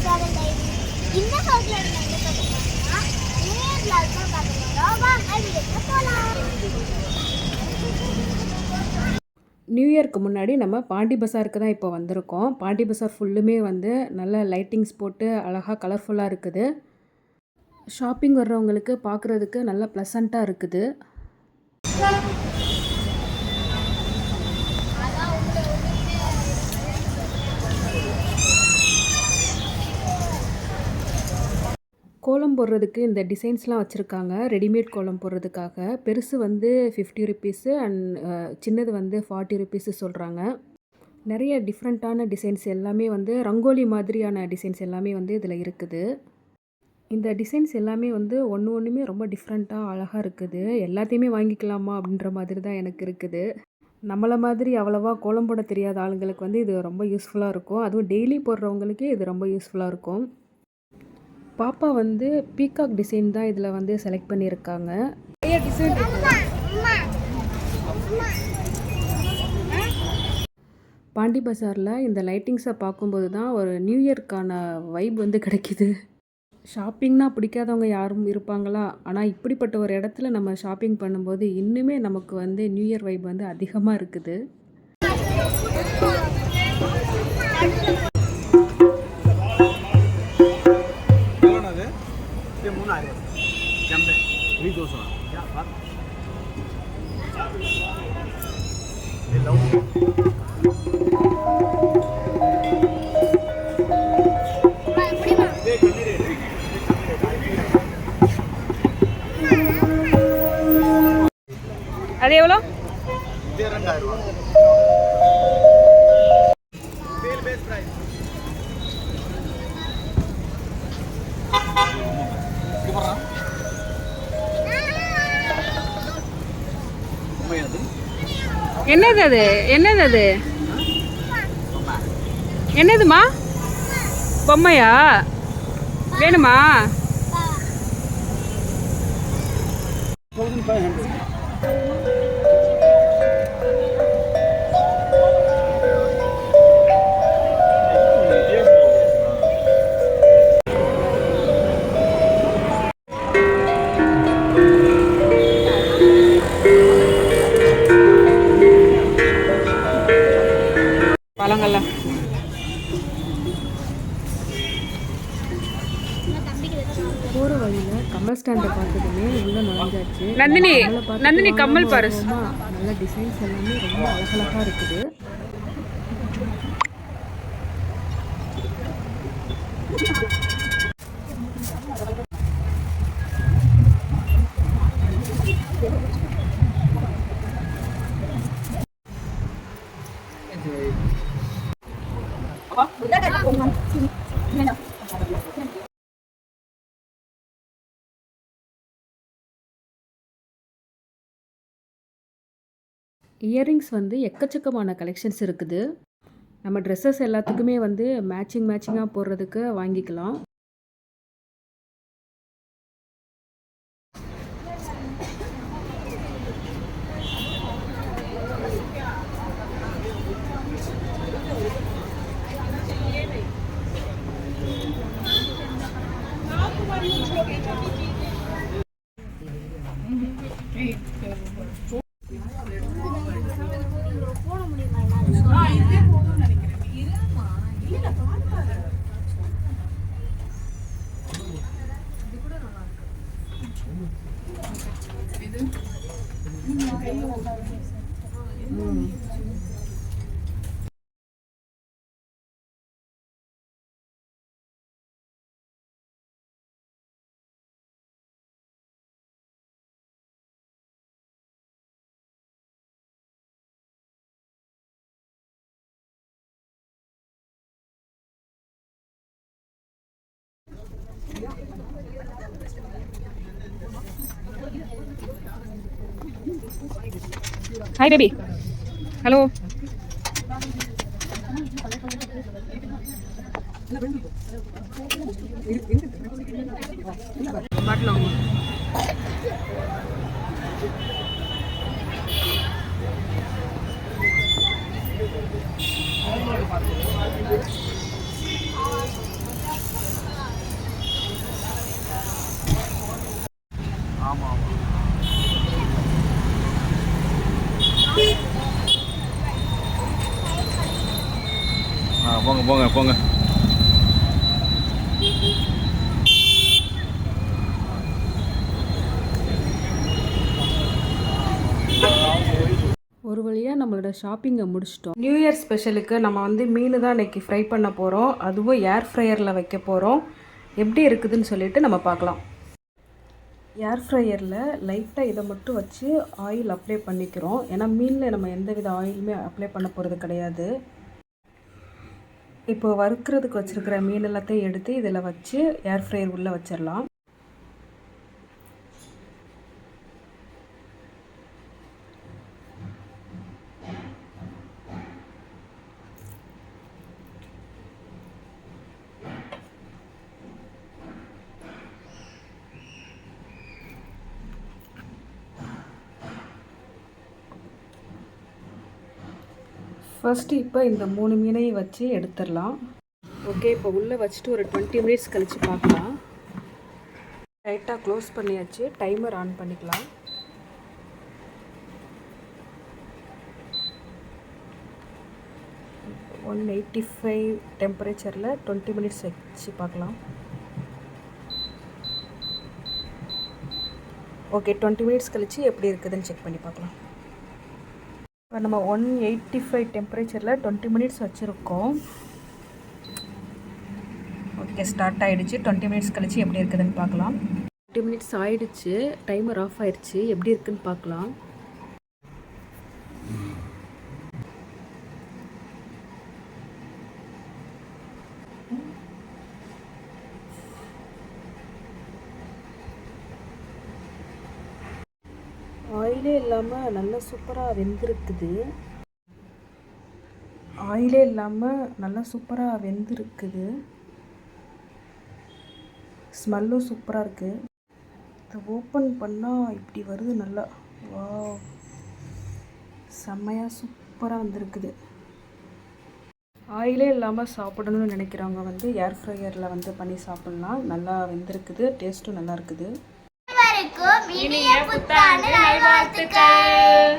travel diary. இந்த ஹவுஸ்ல நம்ம என்ன பார்க்கணும்னா நியூ இயர் vlog தான் பார்க்கணும். வாங்க வீடியோக்குள்ள போலாம். நியூ இயர்க்கு முன்னாடி நம்ம பாண்டி பஸாருக்கு தான் இப்போ வந்திருக்கோம். பாண்டி பஸார் ஃபுல்லுமே வந்து நல்ல லைட்டிங்ஸ் போட்டு அழகாக கலர்ஃபுல்லாக இருக்குது. ஷாப்பிங் வர்றவங்களுக்கு பார்க்குறதுக்கு நல்ல ப்ளசண்ட்டாக இருக்குது. கோலம் போடுறதுக்கு இந்த டிசைன்ஸ்லாம் வச்சுருக்காங்க. ரெடிமேட் கோலம் போடுறதுக்காக. பெருசு வந்து 50 ருபீஸு அண்ட் சின்னது வந்து 40 ருபீஸு சொல்கிறாங்க. நிறைய டிஃப்ரெண்ட்டான டிசைன்ஸ் எல்லாமே வந்து ரங்கோலி மாதிரியான டிசைன்ஸ் எல்லாமே வந்து இதில் இருக்குது. இந்த டிசைன்ஸ் எல்லாமே வந்து ஒன்றுமே ரொம்ப டிஃப்ரெண்ட்டாக அழகாக இருக்குது. எல்லாத்தையுமே வாங்கிக்கலாமா அப்படின்ற மாதிரி தான் எனக்கு இருக்குது. நம்மளை மாதிரி அவ்வளோவா கோலம் போட தெரியாத ஆளுங்களுக்கு வந்து இது ரொம்ப யூஸ்ஃபுல்லாக இருக்கும். அதுவும் டெய்லி போடுறவங்களுக்கு இது ரொம்ப யூஸ்ஃபுல்லாக இருக்கும். பாப்பா வந்து பீகாக் டிசைன் தான் இதில் வந்து செலக்ட் பண்ணியிருக்காங்க. நிறைய டிசைன் பாண்டி பஸாரில் இந்த லைட்டிங்ஸை பார்க்கும்போது தான் ஒரு நியூ இயர்க்கான வைப் வந்து கிடைக்கிது. ஷாப்பிங்னால் பிடிக்காதவங்க யாரும் இருப்பாங்களா? ஆனால் இப்படிப்பட்ட ஒரு இடத்துல நம்ம ஷாப்பிங் பண்ணும்போது இன்னுமே நமக்கு வந்து நியூ இயர் வைப் வந்து அதிகமாக இருக்குது. அது எவ்வளோ? என்னது அது? என்னது அது? என்னதுமா? பொம்மையா வேணுமா? பழங்கள்லாம் போகிற வழியில் கம்மல் ஸ்டாண்டை பார்த்ததுமே உள்ள நுழைஞ்சாச்சு. நந்தினி கம்மல் பாரு. நல்ல டிசைன்ஸ் எல்லாமே ரொம்ப அழகழகாக இருக்குது. இயரிங்ஸ் வந்து எக்கச்சக்கமான கலெக்ஷன்ஸ் இருக்குது. நம்ம ட்ரெஸ்ஸஸ் எல்லாத்துக்குமே வந்து மேட்சிங்காக போடுறதுக்கு வாங்கிக்கலாம். Hi baby. Hello. போங்க போங்க போங்க. ஒரு வழியாக நம்மளோட ஷாப்பிங்கை முடிச்சிட்டோம். நியூ இயர் ஸ்பெஷலுக்கு நம்ம வந்து மீன் தான் இன்றைக்கி ஃப்ரை பண்ண போகிறோம். அதுவும் ஏர் ஃப்ரையரில் வைக்க போகிறோம். எப்படி இருக்குதுன்னு சொல்லிட்டு நம்ம பார்க்கலாம். ஏர் ஃப்ரையரில் லைட்டாக இதை மட்டும் வச்சு ஆயில் அப்ளை பண்ணிக்கிறோம். ஏன்னா மீனில் நம்ம எந்த வித ஆயிலுமே அப்ளை பண்ண போகிறது கிடையாது. இப்போ வறுக்கிறதுக்கு வச்சுருக்கிற மீன் எல்லாத்தையும் எடுத்து இதில் வச்சு ஏர் ஃப்ரையர் உள்ளே வச்சிடலாம். ஃபஸ்ட்டு இப்போ இந்த 3 மீனையும் வச்சு எடுத்துடலாம். ஓகே, இப்போ உள்ளே வச்சுட்டு ஒரு 20 மினிட்ஸ் கழித்து பார்க்கலாம். லைட்டாக க்ளோஸ் பண்ணியாச்சு. டைமர் ஆன் பண்ணிக்கலாம். ஒன் 185 டெம்பரேச்சரில் 20 மினிட்ஸ் வச்சு பார்க்கலாம். ஓகே, 20 மினிட்ஸ் கழித்து எப்படி இருக்குதுன்னு செக் பண்ணி பார்க்கலாம். இப்போ நம்ம 185 டெம்பரேச்சரில் 20 மினிட்ஸ் வச்சுருக்கோம். ஓகே, ஸ்டார்ட் ஆகிடுச்சு. 20 மினிட்ஸ் கழிச்சு எப்படி இருக்குதுன்னு பார்க்கலாம். 20 மினிட்ஸ் ஆகிடுச்சு. டைமர் ஆஃப் ஆயிடுச்சு. எப்படி இருக்குதுன்னு பார்க்கலாம். ஆயிலே இல்லாமல் நல்லா சூப்பராக வெந்திருக்குது. ஆயிலே இல்லாமல் நல்லா சூப்பராக வெந்திருக்குது. ஸ்மெல்லும் சூப்பராக இருக்குது. இதை ஓப்பன் பண்ணால் இப்படி வருது. நல்லா வாவ், செம்மையாக சூப்பராக வந்திருக்குது. ஆயிலே இல்லாமல் சாப்பிடணும்னு நினைக்கிறவங்க வந்து ஏர் ஃப்ரையரில் வந்து பண்ணி சாப்பிட்லாம். நல்லா வெந்திருக்குது. டேஸ்ட்டும் நல்லா இருக்குது. இனிய புத்தாண்டு நல்வாழ்த்துக்கள்.